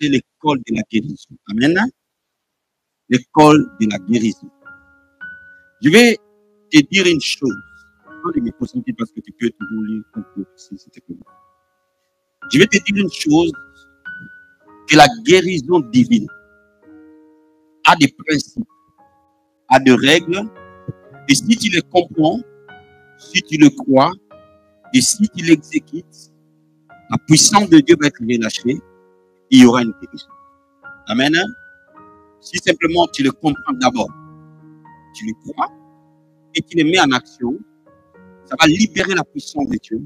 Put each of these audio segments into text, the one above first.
c'est l'école de la guérison. Amen. L'école de la guérison. Je vais te dire une chose. Parce que tu peux toujours lire un peu ici, je vais te dire une chose, que la guérison divine a des principes, a des règles, et si tu les comprends, si tu le crois, et si tu l'exécutes, la puissance de Dieu va être relâchée, il y aura une guérison. Amen. Si simplement tu le comprends d'abord, tu le crois, et tu le mets en action, ça va libérer la puissance de Dieu,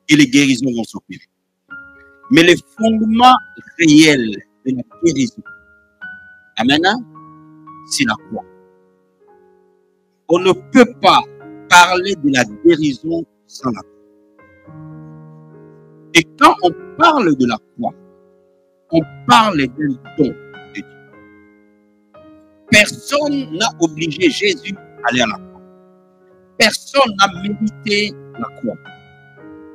et les guérisons vont s'opérer. Mais le fondement réel de la guérison, amen, c'est la croix. On ne peut pas parler de la guérison sans la croix. Et quand on parle de la croix, on parle d'un don de Dieu. Personne n'a obligé Jésus à aller à la croix. Personne n'a mérité la croix.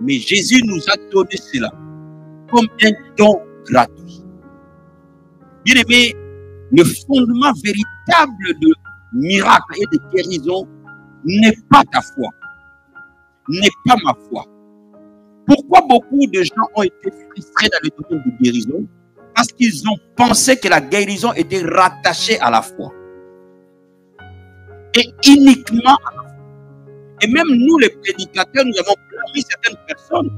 Mais Jésus nous a donné cela comme un don gratuit. Bien aimé, le fondement véritable de miracle et de guérison n'est pas ta foi, n'est pas ma foi. Pourquoi beaucoup de gens ont été frustrés dans le domaine de guérison? Parce qu'ils ont pensé que la guérison était rattachée à la foi. Et uniquement à la foi. Et même nous, les prédicateurs, nous avons blâmé certaines personnes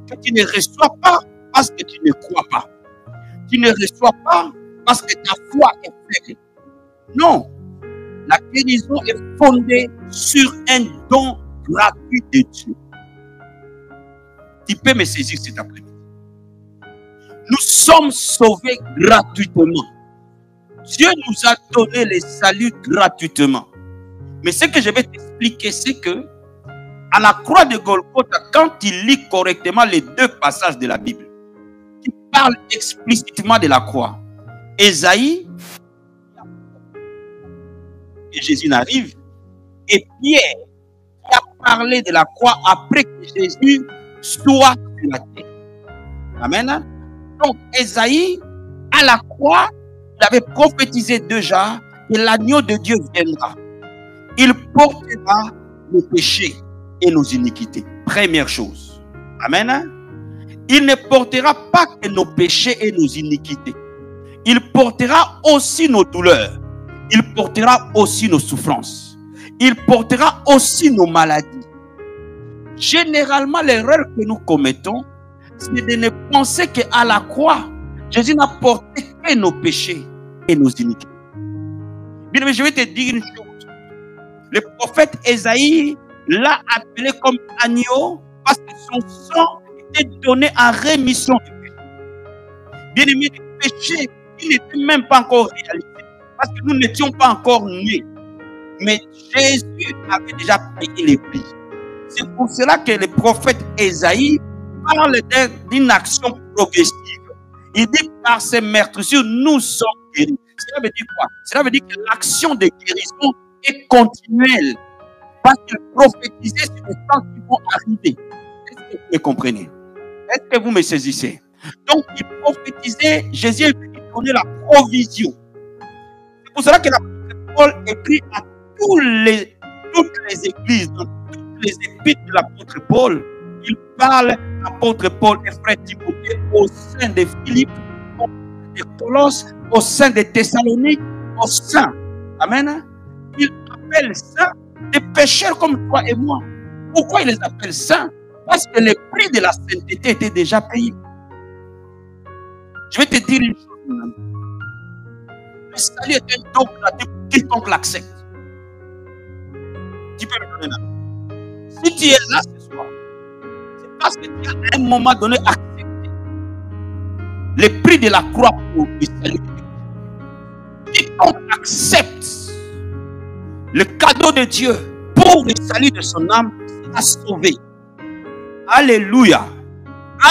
que tu ne reçois pas parce que tu ne crois pas. Tu ne reçois pas parce que ta foi est faible. Non. La guérison est fondée sur un don gratuit de Dieu. Tu peux me saisir cet après-midi. Nous sommes sauvés gratuitement. Dieu nous a donné le salut gratuitement. Mais ce que je vais t'expliquer, c'est que à la croix de Golgotha, quand tu lis correctement les deux passages de la Bible, qui parlent explicitement de la croix, Ésaïe, et Jésus n'arrive, et Pierre qui a parlé de la croix après que Jésus soit sur la terre. Amen. Donc Ésaïe, à la croix, il avait prophétisé déjà que l'agneau de Dieu viendra. Il portera nos péchés et nos iniquités. Première chose. Amen. Il ne portera pas que nos péchés et nos iniquités. Il portera aussi nos douleurs. Il portera aussi nos souffrances. Il portera aussi nos maladies. Généralement, l'erreur que nous commettons, c'est de ne penser qu'à la croix, Jésus n'a porté que nos péchés et nos iniquités. Bien, mais je vais te dire une chose. Le prophète Ésaïe l'a appelé comme agneau parce que son sang était donné en rémission du péché. Bien aimé, le péché, il n'était même pas encore réalisé parce que nous n'étions pas encore nés. Mais Jésus avait déjà payé les prix. C'est pour cela que le prophète Ésaïe parle d'une action progressive. Il dit par ces meurtrissures, nous sommes guéris. Cela veut dire quoi? Cela veut dire que l'action de guérison est continuelle. Parce qu'il prophétisait sur les temps qui vont arriver. Est-ce que vous me comprenez? Est-ce que vous me saisissez? Donc, il prophétisait, Jésus est venu donner la provision. C'est pour cela que l'apôtre Paul écrit à toutes les églises, dans toutes les épîtres de l'apôtre Paul. Il parle, l'apôtre Paul et frère Timothée, au sein de Philippe, au sein de Colosse, au sein de Thessalonique, au sein. Amen. Il appelle ça des pécheurs comme toi et moi. Pourquoi il les appelle saints? Parce que le prix de la sainteté était déjà payé. Je vais te dire une chose. Le salut est un don gratuit pour quiconque l'accepte. Tu peux me donner là. Si tu es là ce soir, c'est parce que tu as à un moment donné accepté le prix de la croix pour le salut. Quiconque accepte le cadeau de Dieu pour le salut de son âme sera sauvé. Alléluia.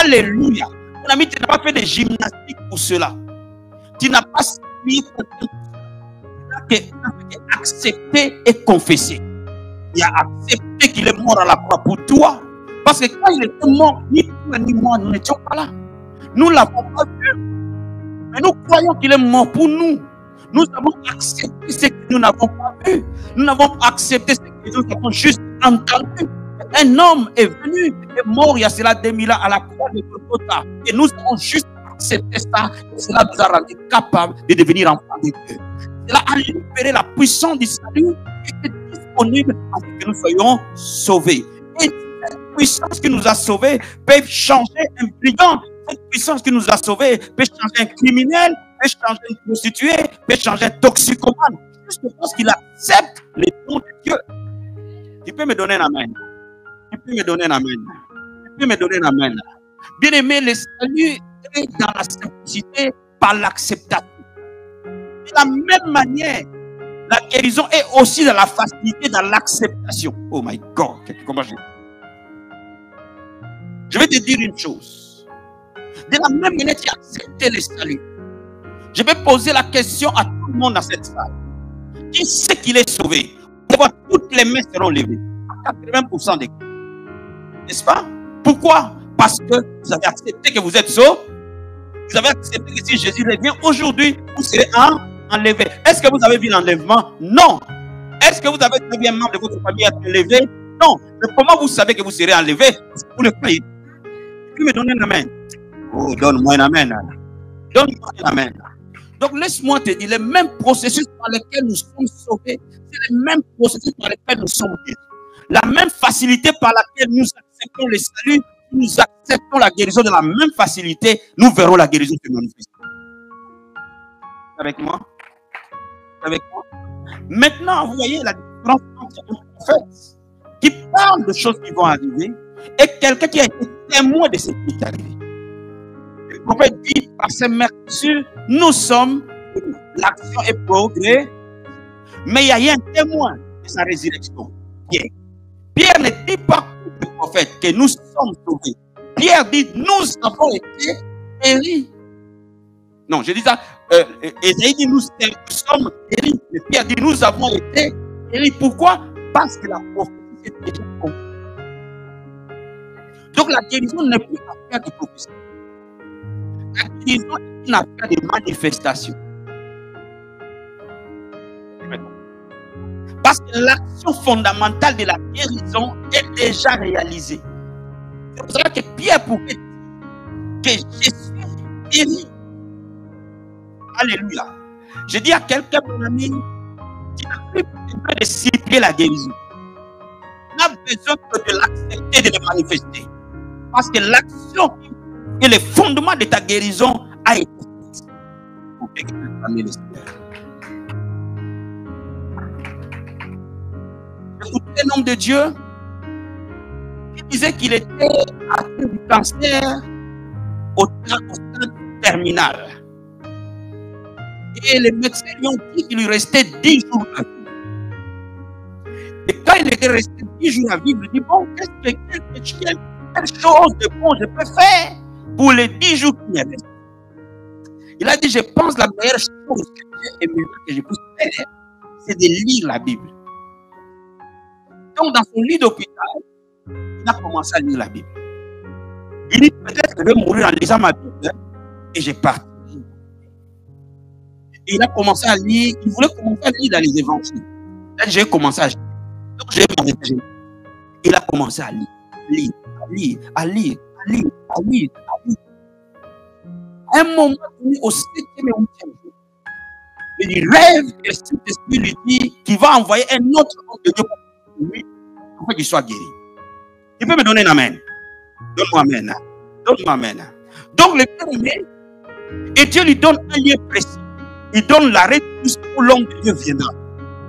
Alléluia. Mon ami, tu n'as pas fait de gymnastique pour cela. Tu n'as pas suivi pour cela. Tu as accepté et confessé. Il a accepté qu'il est mort à la croix pour toi. Parce que quand il était mort, ni toi ni moi, nous n'étions pas là. Nous ne l'avons pas vu. Mais nous croyons qu'il est mort pour nous. Nous avons accepté ce que nous n'avons pas vu. Nous n'avons pas accepté ce que nous avons juste entendu. Un homme est venu, est mort il y a cela 2000 ans à la croix de Golgotha. Et nous avons juste accepté ça. Et cela nous a rendu capables de devenir enfants de Dieu. Cela a libéré la puissance du salut qui était disponible afin que nous soyons sauvés. Et cette puissance qui nous a sauvés peut changer un brigand. Cette puissance qui nous a sauvés peut changer un criminel, peut changer une prostituée, peut changer un toxicomane. Juste parce qu'il accepte les dons de Dieu. Tu peux me donner un amen. Tu peux me donner un amen. Tu peux me donner un amen. Bien aimé, le salut est dans la simplicité par l'acceptation. De la même manière, la guérison est aussi dans la facilité, dans l'acceptation. Oh my God, comment je vais te dire une chose. De la même manière, tu as accepté le salut. Je vais poser la question à tout le monde dans cette salle. Qui sait qu'il est sauvé? Toutes les mains seront levées. À 80% des cas. N'est-ce pas? Pourquoi? Parce que vous avez accepté que vous êtes sauvé. Vous avez accepté que si Jésus revient aujourd'hui, vous serez enlevé. Est-ce que vous avez vu l'enlèvement? Non. Est-ce que vous avez vu un membre de votre famille être enlevé? Non. Mais comment vous savez que vous serez enlevé? Parce que vous le croyez. Tu peux me donner un amen? Oh, donne-moi un amen. Donne-moi un amen. Donc laisse-moi te dire, les mêmes processus par lesquels nous sommes sauvés, c'est les mêmes processus par lesquels nous sommes guéris. La même facilité par laquelle nous acceptons le salut, nous acceptons la guérison de la même facilité, nous verrons la guérison se manifester. Avec moi? Avec moi? Maintenant, vous voyez la différence entre un prophète qui parle de choses qui vont arriver et quelqu'un qui a été témoin de ce qui est arrivé. Le prophète dit, par ses merveilles, nous sommes, l'action est progrès, mais il y a un témoin de sa résurrection. Pierre. Pierre ne dit pas le prophète que nous sommes sauvés. Pierre dit, nous avons été guéris. Non, je dis ça. Ésaïe dit, nous sommes guéris. Mais Pierre dit, nous avons été guéris. Pourquoi? Parce que la prophétie est déjà accomplie. Donc la guérison n'est plus affaire de prophétie. La guérison est une affaire de manifestation. Parce que l'action fondamentale de la guérison est déjà réalisée. C'est pour cela que Pierre pouvait dire que je suis guéri. Alléluia. Je dis à quelqu'un, mon ami, qui n'a plus besoin de cibler la guérison. Il n'a besoin que de l'accepter, de le manifester. Parce que l'action et le fondement de ta guérison a été faite. Pour que tu puisses le Seigneur. Écoutez un homme de Dieu qui disait qu'il était atteint du cancer au stade terminal. Et les médecins lui ont dit qu'il lui restait 10 jours à vivre. Et quand il était resté 10 jours à vivre, il dit, bon, quelle chose de bon je peux faire pour les 10 jours qui me restent? Il a dit, je pense la meilleure chose que je puisse faire, c'est de lire la Bible. Donc, dans son lit d'hôpital, il a commencé à lire la Bible. Il dit, peut-être que je vais mourir en lisant ma Bible, et j'ai parti. Et il a commencé à lire, il voulait commencer à lire dans les évangiles. J'ai commencé à lire. Donc, j'ai m'arrêté. Il a commencé à lire, à lire. À un moment donné, au 7e et 8e jour, il rêve que le Saint-Esprit lui dit qu'il va envoyer un autre homme de Dieu pour lui, pour qu'il soit guéri. Tu peux me donner un amen? Donne-moi un amen. Donne-moi un amen. Donc, le Père aimé, et Dieu lui donne un lieu précis. Il donne l'arrêt de bus où l'homme de Dieu viendra.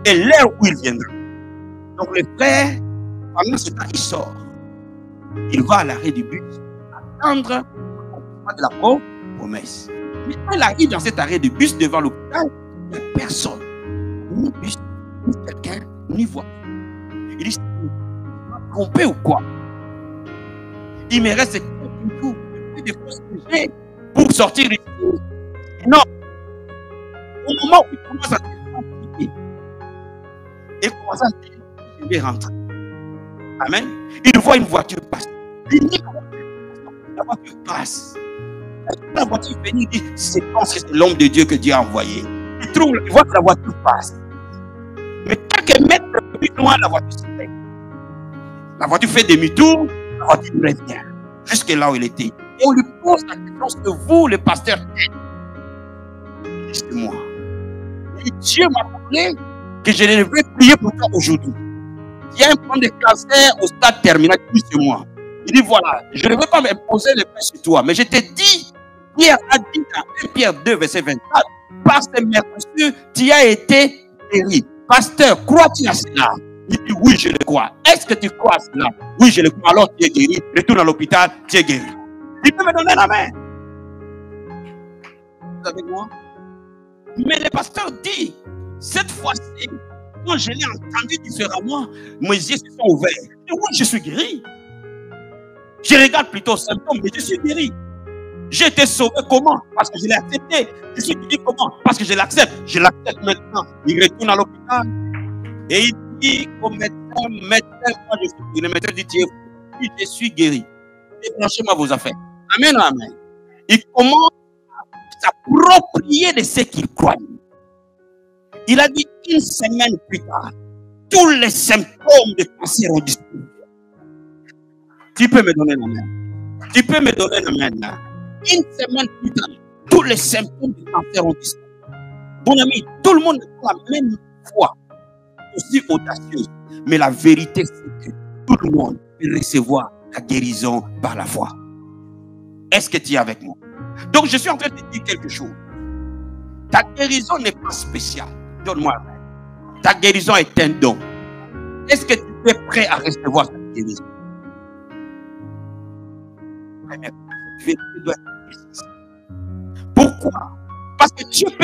Et l'heure où il viendra. Donc, le frère, pendant ce temps, il sort. Il va à l'arrêt du bus, attendre de la promesse. Mais quand il arrive dans cet arrêt de bus devant l'hôpital, il n'y a personne. Ni bus, ni quelqu'un, ni voiture. Il dit, tu m'as trompé ou quoi? Il me reste quelques jours de choses que j'ai pour sortir ici. Non. Au moment où il commence à se compliquer, il commence à se dire, je vais rentrer. Amen. Il voit une voiture passer. Il dit, la voiture passe. La voiture venue dit, c'est l'homme de Dieu que Dieu a envoyé. Il voit que la voiture passe. Mais quelques mètres plus loin, la voiture s'arrête. La voiture fait demi-tour, la voiture revient jusque là où il était. Et on lui pose la question, est-ce que vous, le pasteur, c'est moi. Et Dieu m'a parlé que je devrais prier pour toi aujourd'hui. Il y a un problème de cancer au stade terminal, plus que moi. Il dit voilà, je ne veux pas m'imposer le pain sur toi, mais je t'ai dit, Pierre a dit dans 1 Pierre 2, verset 24, par ces merveilleux, tu as été guéri. Pasteur, crois-tu à cela? Il dit oui, je le crois. Est-ce que tu crois à cela? Oui, je le crois. Alors tu es guéri. Retourne à l'hôpital, tu es guéri. Il peut me donner la main. Vous avec moi? Mais le pasteur dit, cette fois-ci, quand je l'ai entendu différemment, mes yeux se sont ouverts. Et oui, je suis guéri. Je regarde plutôt aux symptômes, mais je suis guéri. J'ai été sauvé comment? Parce que je l'ai accepté. Je suis guéri comment? Parce que je l'accepte. Je l'accepte maintenant. Il retourne à l'hôpital et il dit au médecin, moi je suis guéri. Le médecin dit, je suis guéri. Débranchez-moi vos affaires. Amen, amen. Il commence à s'approprier de ce qu'il croit. Il a dit une semaine plus tard, tous les symptômes de cancer ont disparu. Tu peux me donner la main. Tu peux me donner la main là. Une semaine plus tard, tous les symptômes de cancer ont disparu. Mon ami, tout le monde n'a pas la même foi, aussi audacieuse. Mais la vérité, c'est que tout le monde peut recevoir la guérison par la foi. Est-ce que tu es avec moi? Donc, je suis en train de te dire quelque chose. Ta guérison n'est pas spéciale. Donne-moi la main. Ta guérison est un don. Est-ce que tu es prêt à recevoir cette guérison? Pourquoi? Parce que Dieu peut